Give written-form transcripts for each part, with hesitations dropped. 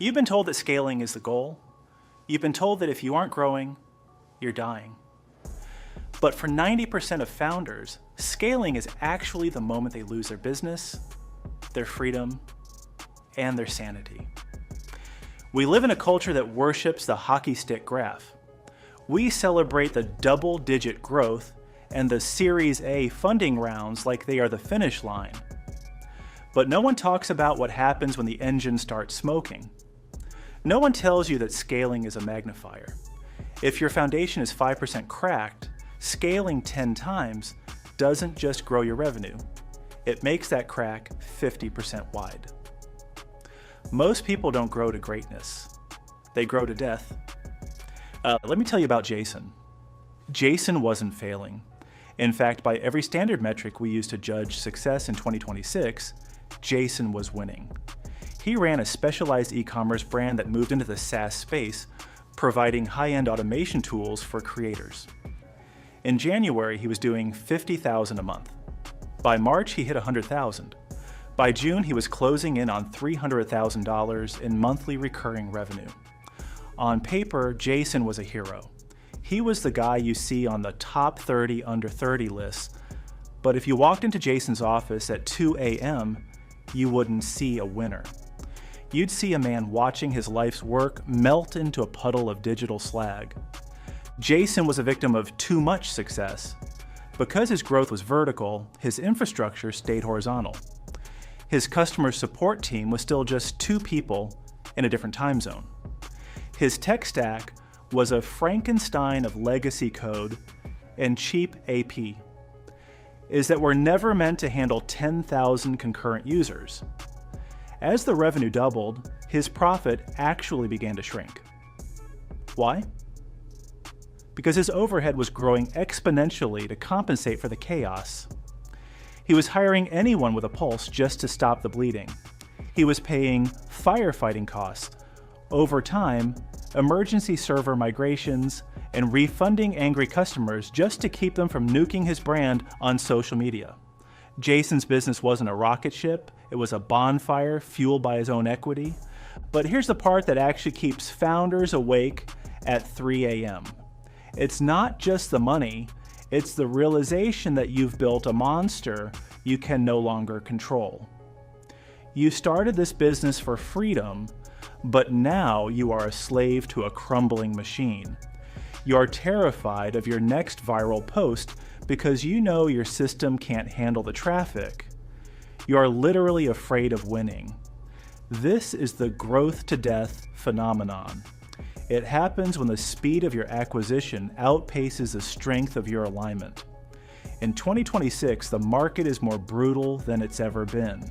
You've been told that scaling is the goal. You've been told that if you aren't growing, you're dying. But for 90% of founders, scaling is actually the moment they lose their business, their freedom, and their sanity. We live in a culture that worships the hockey stick graph. We celebrate the double-digit growth and the Series A funding rounds like they are the finish line. But no one talks about what happens when the engine starts smoking. No one tells you that scaling is a magnifier. If your foundation is 5% cracked, scaling 10 times doesn't just grow your revenue. It makes that crack 50% wide. Most people don't grow to greatness. They grow to death. Let me tell you about Jason. Jason wasn't failing. In fact, by every standard metric we use to judge success in 2026, Jason was winning. He ran a specialized e-commerce brand that moved into the SaaS space, providing high-end automation tools for creators. In January, he was doing $50,000 a month. By March, he hit $100,000. By June, he was closing in on $300,000 in monthly recurring revenue. On paper, Jason was a hero. He was the guy you see on the top 30 under 30 lists, but if you walked into Jason's office at 2 a.m., you wouldn't see a winner. You'd see a man watching his life's work melt into a puddle of digital slag. Jason was a victim of too much success. Because his growth was vertical, his infrastructure stayed horizontal. His customer support team was still just 2 people in a different time zone. His tech stack was a Frankenstein of legacy code and cheap AP. Is that we're never meant to handle 10,000 concurrent users. As the revenue doubled, his profit actually began to shrink. Why? Because his overhead was growing exponentially to compensate for the chaos. He was hiring anyone with a pulse just to stop the bleeding. He was paying firefighting costs, overtime, emergency server migrations, and refunding angry customers just to keep them from nuking his brand on social media. Jason's business wasn't a rocket ship, it was a bonfire fueled by his own equity. But here's the part that actually keeps founders awake at 3 a.m. It's not just the money, it's the realization that you've built a monster you can no longer control. You started this business for freedom, but now you are a slave to a crumbling machine. You're terrified of your next viral post because you know your system can't handle the traffic. You are literally afraid of winning. This is the growth to death phenomenon. It happens when the speed of your acquisition outpaces the strength of your alignment. In 2026, the market is more brutal than it's ever been.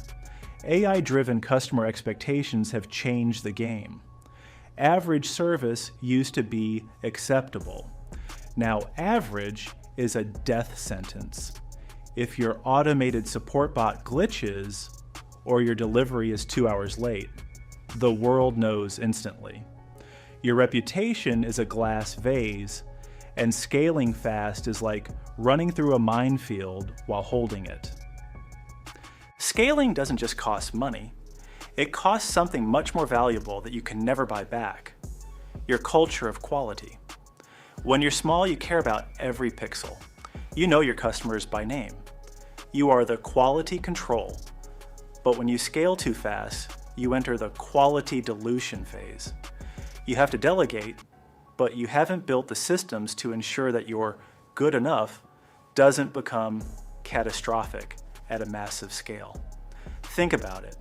AI-driven customer expectations have changed the game. Average service used to be acceptable. Now, average is a death sentence. If your automated support bot glitches or your delivery is 2 hours late, the world knows instantly. Your reputation is a glass vase, and scaling fast is like running through a minefield while holding it. Scaling doesn't just cost money. It costs something much more valuable that you can never buy back: your culture of quality. When you're small, you care about every pixel. You know your customers by name. You are the quality control. But when you scale too fast, you enter the quality dilution phase. You have to delegate, but you haven't built the systems to ensure that your good enough doesn't become catastrophic at a massive scale. Think about it.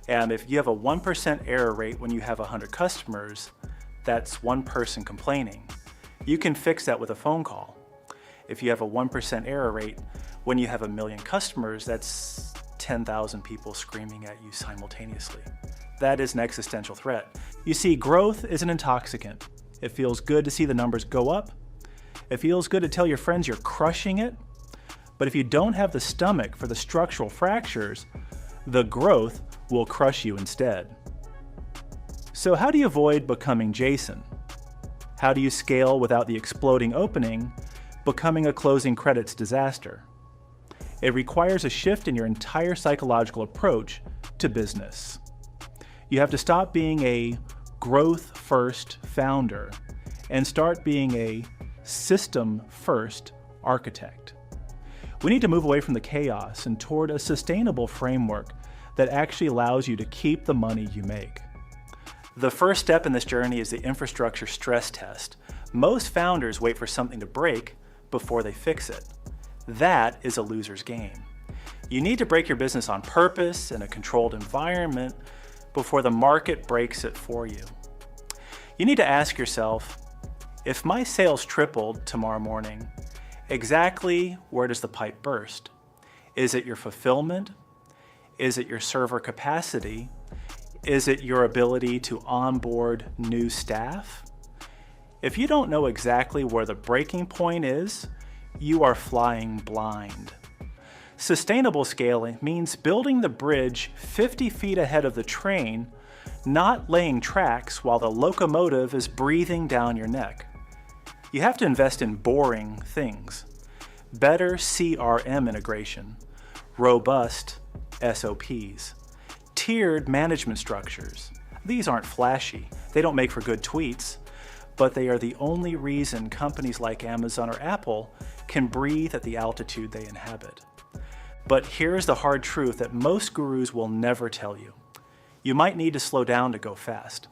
And if you have a 1% error rate when you have 100 customers, that's one person complaining. You can fix that with a phone call. If you have a 1% error rate when you have 1 million customers, that's 10,000 people screaming at you simultaneously. That is an existential threat. You see, growth is an intoxicant. It feels good to see the numbers go up. It feels good to tell your friends you're crushing it. But if you don't have the stomach for the structural fractures, the growth will crush you instead. So how do you avoid becoming Jason? How do you scale without the exploding opening, becoming a closing credits disaster? It requires a shift in your entire psychological approach to business. You have to stop being a growth-first founder and start being a system-first architect. We need to move away from the chaos and toward a sustainable framework that actually allows you to keep the money you make. The first step in this journey is the infrastructure stress test. Most founders wait for something to break before they fix it. That is a loser's game. You need to break your business on purpose in a controlled environment before the market breaks it for you. You need to ask yourself, if my sales tripled tomorrow morning, exactly where does the pipe burst? Is it your fulfillment? Is it your server capacity? Is it your ability to onboard new staff? If you don't know exactly where the breaking point is, you are flying blind. Sustainable scaling means building the bridge 50 feet ahead of the train, not laying tracks while the locomotive is breathing down your neck. You have to invest in boring things. Better CRM integration, robust SOPs, tiered management structures. These aren't flashy. They don't make for good tweets, but they are the only reason companies like Amazon or Apple can breathe at the altitude they inhabit. But here's the hard truth that most gurus will never tell you. You might need to slow down to go fast.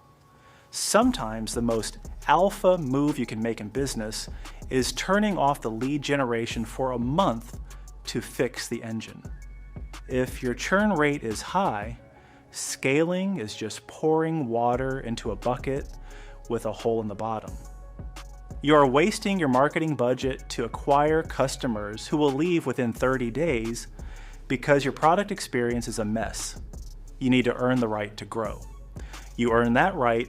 Sometimes the most alpha move you can make in business is turning off the lead generation for a month to fix the engine. If your churn rate is high, scaling is just pouring water into a bucket with a hole in the bottom. You are wasting your marketing budget to acquire customers who will leave within 30 days because your product experience is a mess. You need to earn the right to grow. You earn that right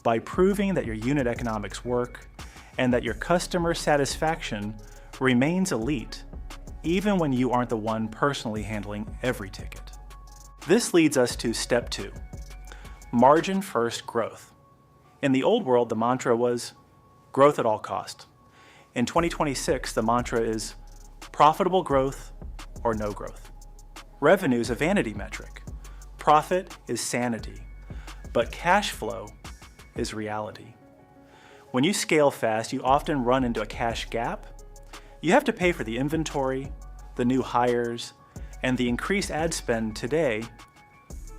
by proving that your unit economics work and that your customer satisfaction remains elite, even when you aren't the one personally handling every ticket. This leads us to step 2, margin-first growth. In the old world, the mantra was growth at all cost. In 2026, the mantra is profitable growth or no growth. Revenue is a vanity metric. Profit is sanity, but cash flow is reality. When you scale fast, you often run into a cash gap. You have to pay for the inventory, the new hires, and the increased ad spend today,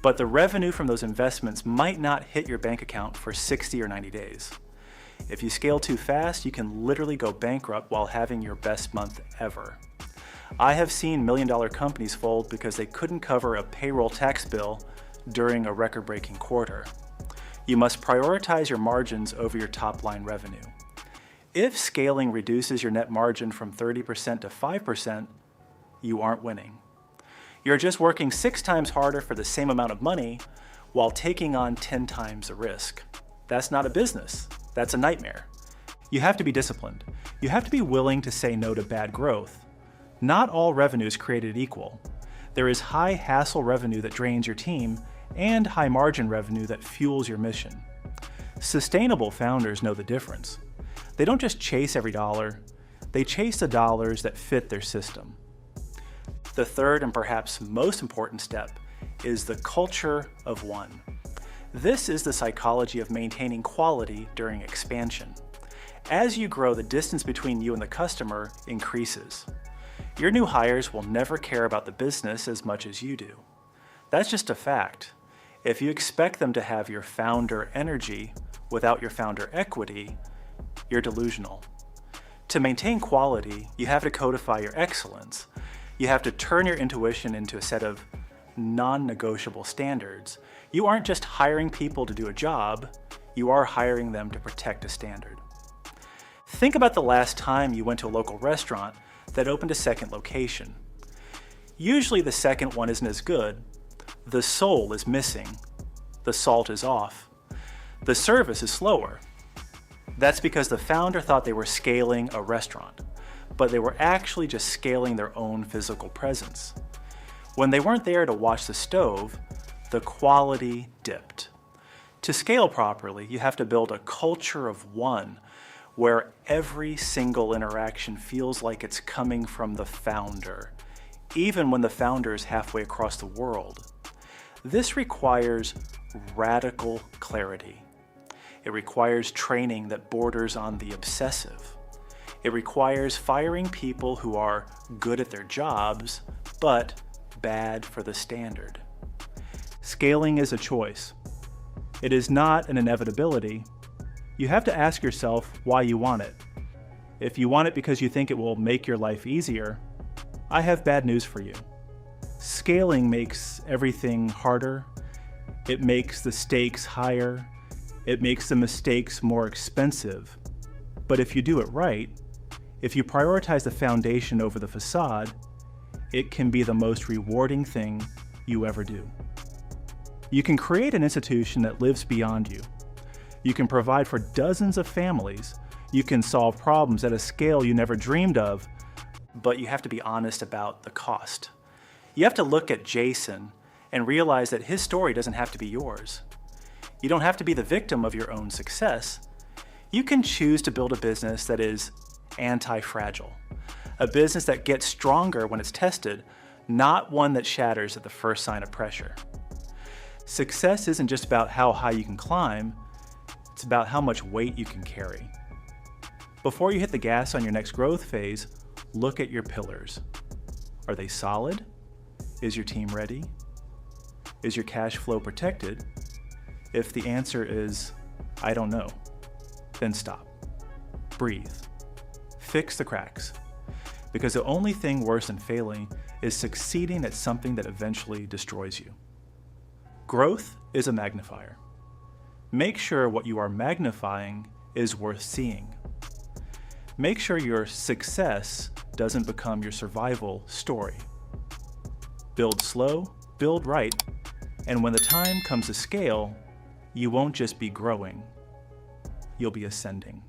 but the revenue from those investments might not hit your bank account for 60 or 90 days. If you scale too fast, you can literally go bankrupt while having your best month ever. I have seen million-dollar companies fold because they couldn't cover a payroll tax bill during a record-breaking quarter. You must prioritize your margins over your top-line revenue. If scaling reduces your net margin from 30% to 5%, you aren't winning. You're just working 6 times harder for the same amount of money while taking on 10 times the risk. That's not a business. That's a nightmare. You have to be disciplined. You have to be willing to say no to bad growth. Not all revenue is created equal. There is high hassle revenue that drains your team and high margin revenue that fuels your mission. Sustainable founders know the difference. They don't just chase every dollar, they chase the dollars that fit their system. The third and perhaps most important step is the culture of one. This is the psychology of maintaining quality during expansion. As you grow, the distance between you and the customer increases. Your new hires will never care about the business as much as you do. That's just a fact. If you expect them to have your founder energy without your founder equity, you're delusional. To maintain quality, you have to codify your excellence. You have to turn your intuition into a set of non-negotiable standards. You aren't just hiring people to do a job, you are hiring them to protect a standard. Think about the last time you went to a local restaurant that opened a second location. Usually the second one isn't as good. The soul is missing. The salt is off. The service is slower. That's because the founder thought they were scaling a restaurant, but they were actually just scaling their own physical presence. When they weren't there to watch the stove, the quality dipped. To scale properly, you have to build a culture of one, where every single interaction feels like it's coming from the founder, even when the founder is halfway across the world. This requires radical clarity. It requires training that borders on the obsessive. It requires firing people who are good at their jobs, but bad for the standard. Scaling is a choice. It is not an inevitability. You have to ask yourself why you want it. If you want it because you think it will make your life easier, I have bad news for you. Scaling makes everything harder. It makes the stakes higher. It makes the mistakes more expensive. But if you do it right, if you prioritize the foundation over the facade, it can be the most rewarding thing you ever do. You can create an institution that lives beyond you. You can provide for dozens of families. You can solve problems at a scale you never dreamed of, but you have to be honest about the cost. You have to look at Jason and realize that his story doesn't have to be yours. You don't have to be the victim of your own success. You can choose to build a business that is anti-fragile, a business that gets stronger when it's tested, not one that shatters at the first sign of pressure. Success isn't just about how high you can climb, it's about how much weight you can carry. Before you hit the gas on your next growth phase, look at your pillars. Are they solid? Is your team ready? Is your cash flow protected? If the answer is, I don't know, then stop. Breathe. Fix the cracks. Because the only thing worse than failing is succeeding at something that eventually destroys you. Growth is a magnifier. Make sure what you are magnifying is worth seeing. Make sure your success doesn't become your survival story. Build slow, build right, and when the time comes to scale, you won't just be growing, you'll be ascending.